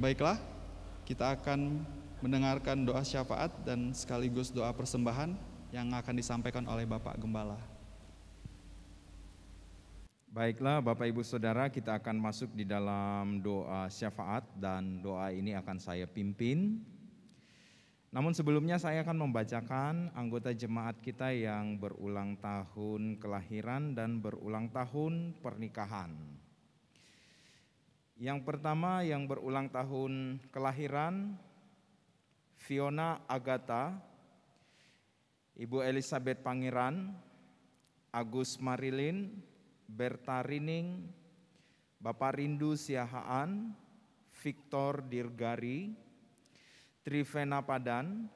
Baiklah, kita akan mendengarkan doa syafaat dan sekaligus doa persembahan yang akan disampaikan oleh Bapak Gembala. Baiklah Bapak Ibu Saudara, kita akan masuk di dalam doa syafaat dan doa ini akan saya pimpin. Namun sebelumnya saya akan membacakan anggota jemaat kita yang berulang tahun kelahiran dan berulang tahun pernikahan. Yang pertama yang berulang tahun kelahiran, Fiona Agatha, Ibu Elizabeth Pangeran, Agus Marilin, Berta Rining, Bapak Rindu Siahaan, Victor Dirgari, Trivena Padan,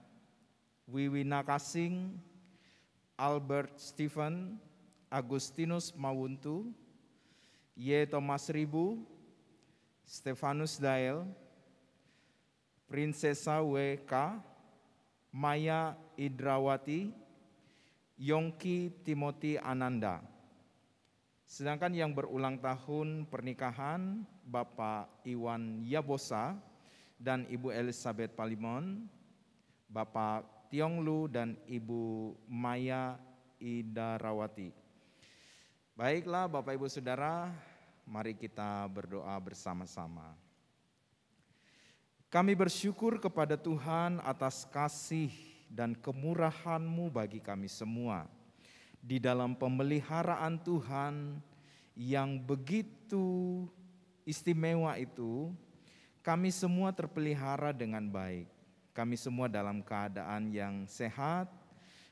Wiwina Kasing, Albert Stephen, Agustinus Mawuntu, Y. Thomas Ribu, Stefanus Dael, Prinsesa W.K., Maya Idrawati, Yongki Timothy Ananda. Sedangkan yang berulang tahun pernikahan Bapak Iwan Yabosa dan Ibu Elizabeth Palimon, Bapak Tiong Lu dan Ibu Maya Idarawati. Baiklah Bapak Ibu Saudara, mari kita berdoa bersama-sama. Kami bersyukur kepada Tuhan atas kasih dan kemurahan-Mu bagi kami semua. Di dalam pemeliharaan Tuhan yang begitu istimewa itu, kami semua terpelihara dengan baik. Kami semua dalam keadaan yang sehat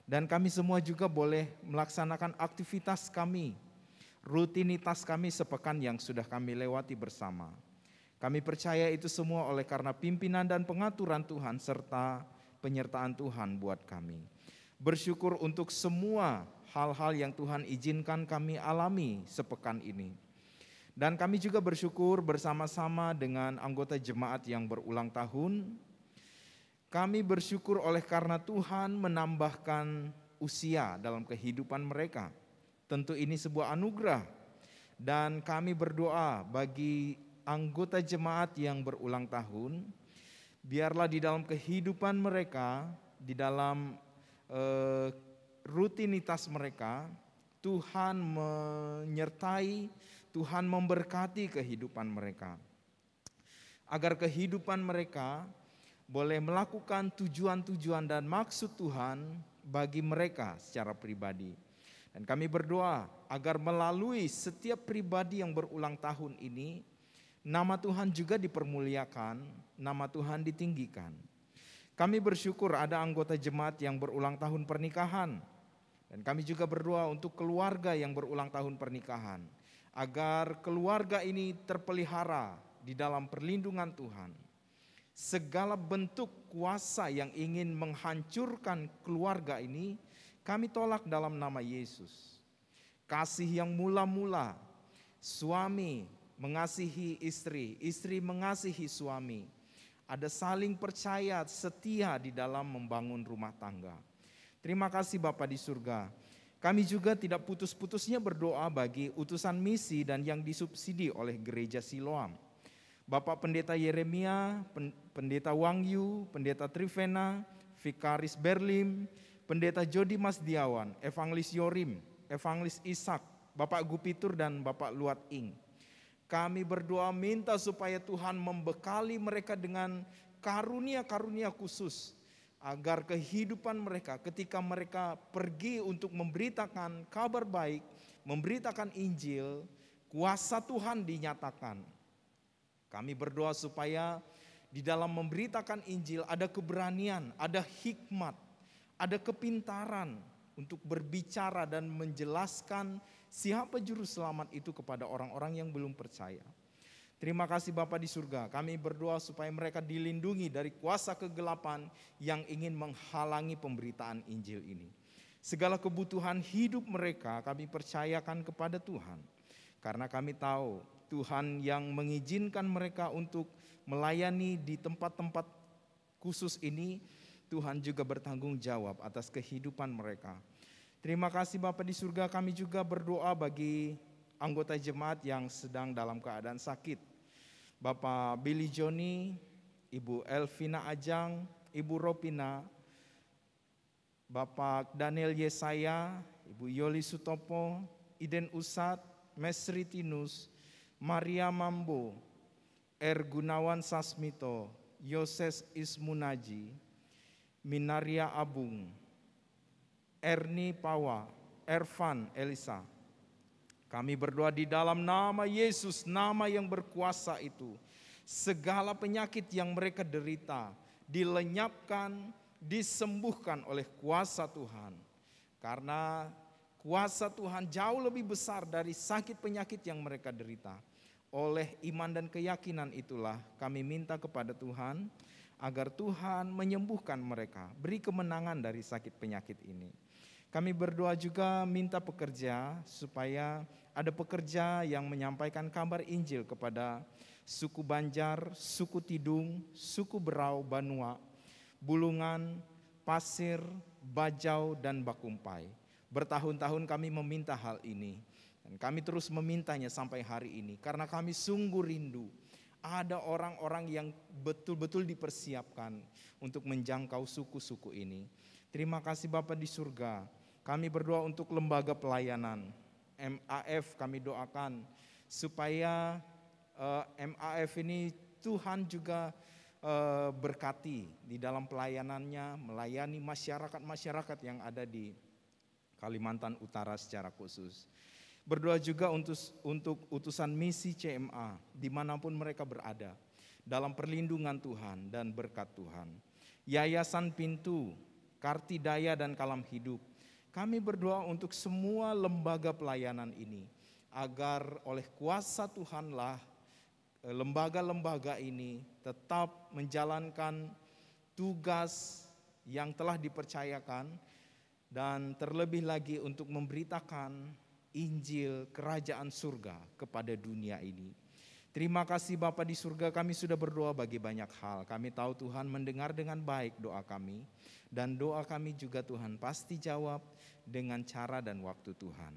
dan kami semua juga boleh melaksanakan aktivitas kami, rutinitas kami sepekan yang sudah kami lewati bersama. Kami percaya itu semua oleh karena pimpinan dan pengaturan Tuhan serta penyertaan Tuhan buat kami. Bersyukur untuk semua hal-hal yang Tuhan izinkan kami alami sepekan ini. Dan kami juga bersyukur bersama-sama dengan anggota jemaat yang berulang tahun. Kami bersyukur oleh karena Tuhan menambahkan usia dalam kehidupan mereka. Tentu ini sebuah anugerah. Dan kami berdoa bagi anggota jemaat yang berulang tahun, biarlah di dalam kehidupan mereka, di dalam rutinitas mereka, Tuhan menyertai, Tuhan memberkati kehidupan mereka. Agar kehidupan mereka boleh melakukan tujuan-tujuan dan maksud Tuhan bagi mereka secara pribadi. Dan kami berdoa agar melalui setiap pribadi yang berulang tahun ini, nama Tuhan juga dipermuliakan, nama Tuhan ditinggikan. Kami bersyukur ada anggota jemaat yang berulang tahun pernikahan. Dan kami juga berdoa untuk keluarga yang berulang tahun pernikahan. Agar keluarga ini terpelihara di dalam perlindungan Tuhan. Segala bentuk kuasa yang ingin menghancurkan keluarga ini, kami tolak dalam nama Yesus. Kasih yang mula-mula, suami mengasihi istri, istri mengasihi suami. Ada saling percaya, setia di dalam membangun rumah tangga. Terima kasih Bapa di surga. Kami juga tidak putus-putusnya berdoa bagi utusan misi dan yang disubsidi oleh Gereja Siloam. Bapak Pendeta Yeremia, Pendeta Wangyu, Pendeta Trivena, Vikaris Berlim, Pendeta Jody Masdiawan, Evangelis Yorim, Evangelis Ishak, Bapak Gupitur dan Bapak Luat Ing. Kami berdoa minta supaya Tuhan membekali mereka dengan karunia-karunia khusus. Agar kehidupan mereka ketika mereka pergi untuk memberitakan kabar baik, memberitakan Injil, kuasa Tuhan dinyatakan. Kami berdoa supaya di dalam memberitakan Injil ada keberanian, ada hikmat, ada kepintaran untuk berbicara dan menjelaskan siapa juru selamat itu kepada orang-orang yang belum percaya. Terima kasih Bapa di surga, kami berdoa supaya mereka dilindungi dari kuasa kegelapan yang ingin menghalangi pemberitaan Injil ini. Segala kebutuhan hidup mereka kami percayakan kepada Tuhan. Karena kami tahu Tuhan yang mengizinkan mereka untuk melayani di tempat-tempat khusus ini, Tuhan juga bertanggung jawab atas kehidupan mereka. Terima kasih Bapa di surga, kami juga berdoa bagi anggota jemaat yang sedang dalam keadaan sakit. Bapak Billy Joni, Ibu Elvina Ajang, Ibu Ropina, Bapak Daniel Yesaya, Ibu Yoli Sutopo, Iden Usat, Mesri Tinus, Maria Mambo, Gunawan Sasmito, Yoses Ismunaji, Minaria Abung, Erni Pawa, Ervan Elisa. Kami berdoa di dalam nama Yesus, nama yang berkuasa itu. Segala penyakit yang mereka derita dilenyapkan, disembuhkan oleh kuasa Tuhan. Karena kuasa Tuhan jauh lebih besar dari sakit penyakit yang mereka derita. Oleh iman dan keyakinan itulah kami minta kepada Tuhan agar Tuhan menyembuhkan mereka, beri kemenangan dari sakit penyakit ini. Kami berdoa juga minta pekerja supaya ada pekerja yang menyampaikan kabar Injil kepada suku Banjar, suku Tidung, suku Berau, Banua, Bulungan, Pasir, Bajau, dan Bakumpai. Bertahun-tahun kami meminta hal ini. Dan kami terus memintanya sampai hari ini karena kami sungguh rindu ada orang-orang yang betul-betul dipersiapkan untuk menjangkau suku-suku ini. Terima kasih Bapa di surga. Kami berdoa untuk lembaga pelayanan MAF, kami doakan supaya MAF ini Tuhan juga berkati di dalam pelayanannya, melayani masyarakat-masyarakat yang ada di Kalimantan Utara secara khusus. Berdoa juga untuk utusan misi CMA dimanapun mereka berada dalam perlindungan Tuhan dan berkat Tuhan. Yayasan Pintu, Kartidaya dan Kalam Hidup. Kami berdoa untuk semua lembaga pelayanan ini agar oleh kuasa Tuhanlah lembaga-lembaga ini tetap menjalankan tugas yang telah dipercayakan dan terlebih lagi untuk memberitakan Injil Kerajaan Surga kepada dunia ini. Terima kasih Bapa di surga, kami sudah berdoa bagi banyak hal. Kami tahu Tuhan mendengar dengan baik doa kami. Dan doa kami juga Tuhan pasti jawab dengan cara dan waktu Tuhan.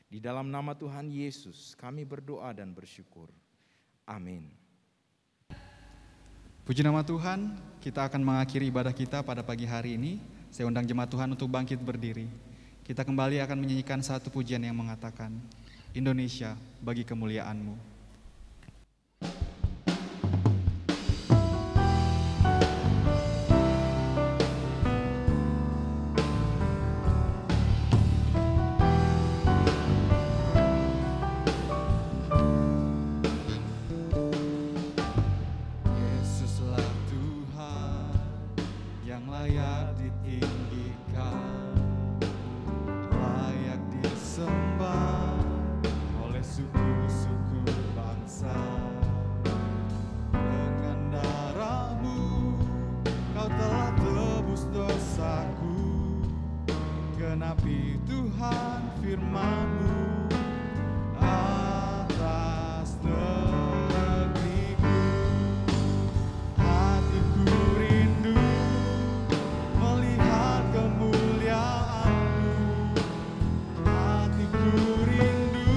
Di dalam nama Tuhan Yesus kami berdoa dan bersyukur. Amin. Puji nama Tuhan, kita akan mengakhiri ibadah kita pada pagi hari ini. Saya undang jemaat Tuhan untuk bangkit berdiri. Kita kembali akan menyanyikan satu pujian yang mengatakan, Indonesia bagi kemuliaan-Mu. Yesuslah Tuhan yang layak ditinggikan, layak disembah oleh suku-suku bangsa. Dengan darah-Mu Kau telah tebus dosaku, genapi Tuhan firman-Mu atas negeriku. Hatiku rindu melihat kemuliaan-Mu, hatiku rindu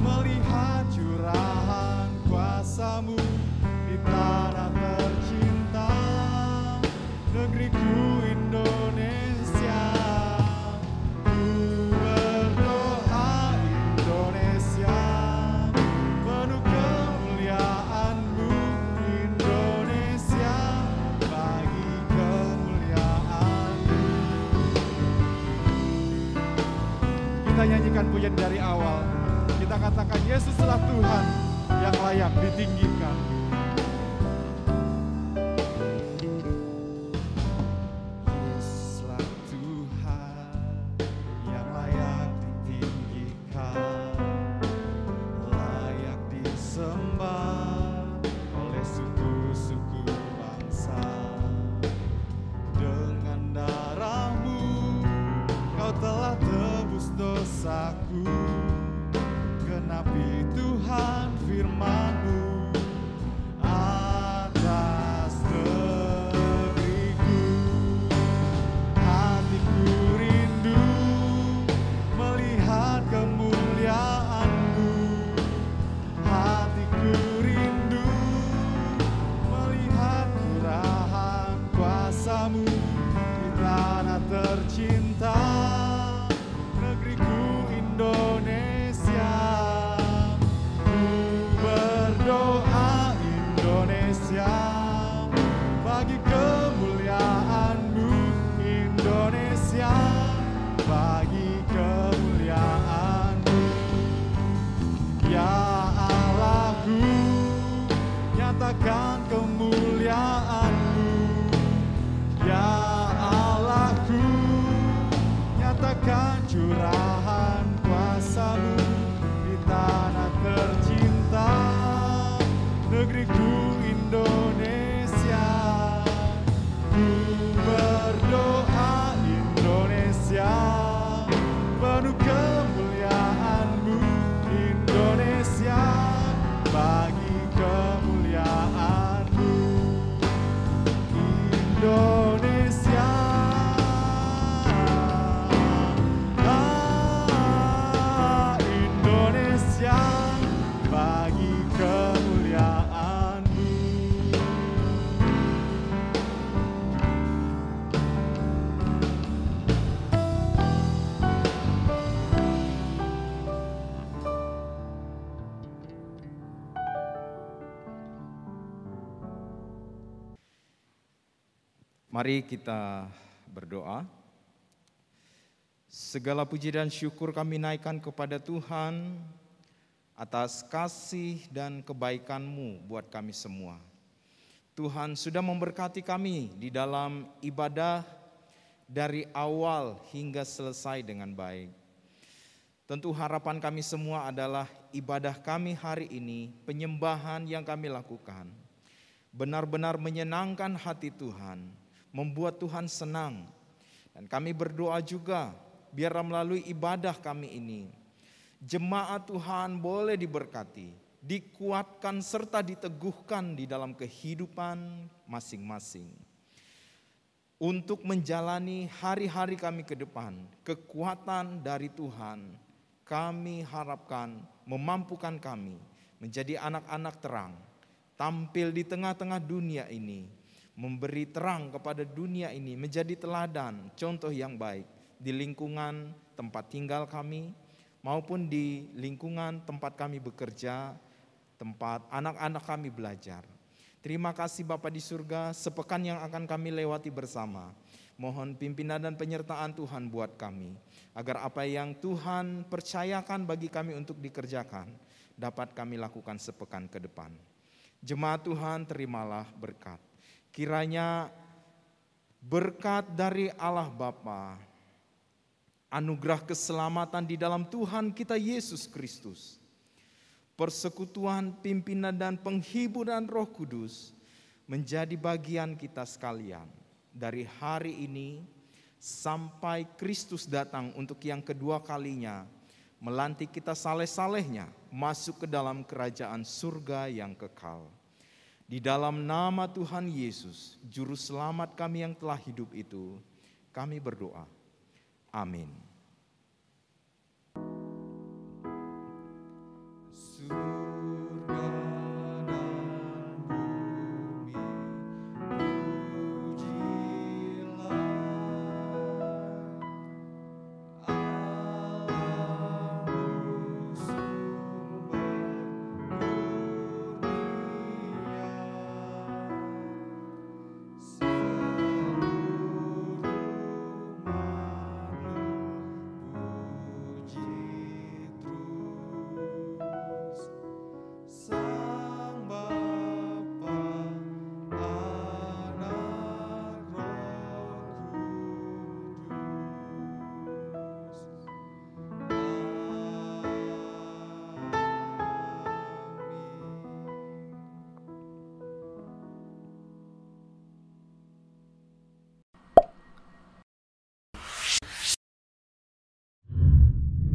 melihat curahan kuasa-Mu di tanah tercinta, negeriku Indonesia. Ku berdoa Indonesia, penuh kemuliaan-Mu, Indonesia bagi kemuliaan-Mu. Kita nyanyikan pujian dari awal. Kita katakan Yesuslah Tuhan yang layak ditinggikan. Yesuslah Tuhan yang layak ditinggikan, layak disembah oleh suku-suku bangsa. Dengan darah-Mu Kau telah tebus dosaku, genapi Tuhan firman-Mu atas negeriku. Hatiku rindu melihat kemuliaan-Mu, hatiku rindu melihat nyatakan kemuliaan-Mu. Ya Allahku, nyatakan curahan kuasa-Mu di tanah tercinta, negeriku Indonesia. Ku berdoa Indonesia, penuh kemuliaan-Mu Indonesia, bagi kemuliaan-Mu Indonesia. Indonesia, bagi kemuliaan-Mu. Mari kita berdoa. Segala puji dan syukur kami naikkan kepada Tuhan atas kasih dan kebaikan-Mu buat kami semua. Tuhan sudah memberkati kami di dalam ibadah dari awal hingga selesai dengan baik. Tentu harapan kami semua adalah ibadah kami hari ini, penyembahan yang kami lakukan, benar-benar menyenangkan hati Tuhan, membuat Tuhan senang. Dan kami berdoa juga, biarlah melalui ibadah kami ini, jemaat Tuhan boleh diberkati, dikuatkan serta diteguhkan di dalam kehidupan masing-masing. Untuk menjalani hari-hari kami ke depan, kekuatan dari Tuhan kami harapkan memampukan kami menjadi anak-anak terang, tampil di tengah-tengah dunia ini, memberi terang kepada dunia ini, menjadi teladan, contoh yang baik di lingkungan tempat tinggal kami maupun di lingkungan tempat kami bekerja, tempat anak-anak kami belajar. Terima kasih Bapa di surga, sepekan yang akan kami lewati bersama. Mohon pimpinan dan penyertaan Tuhan buat kami, agar apa yang Tuhan percayakan bagi kami untuk dikerjakan, dapat kami lakukan sepekan ke depan. Jemaat Tuhan, terimalah berkat. Kiranya berkat dari Allah Bapa, anugerah keselamatan di dalam Tuhan kita Yesus Kristus, persekutuan pimpinan dan penghiburan Roh Kudus menjadi bagian kita sekalian dari hari ini sampai Kristus datang untuk yang kedua kalinya, melantik kita saleh-salehnya masuk ke dalam kerajaan surga yang kekal. Di dalam nama Tuhan Yesus, Juru Selamat kami yang telah hidup itu, kami berdoa. Amin.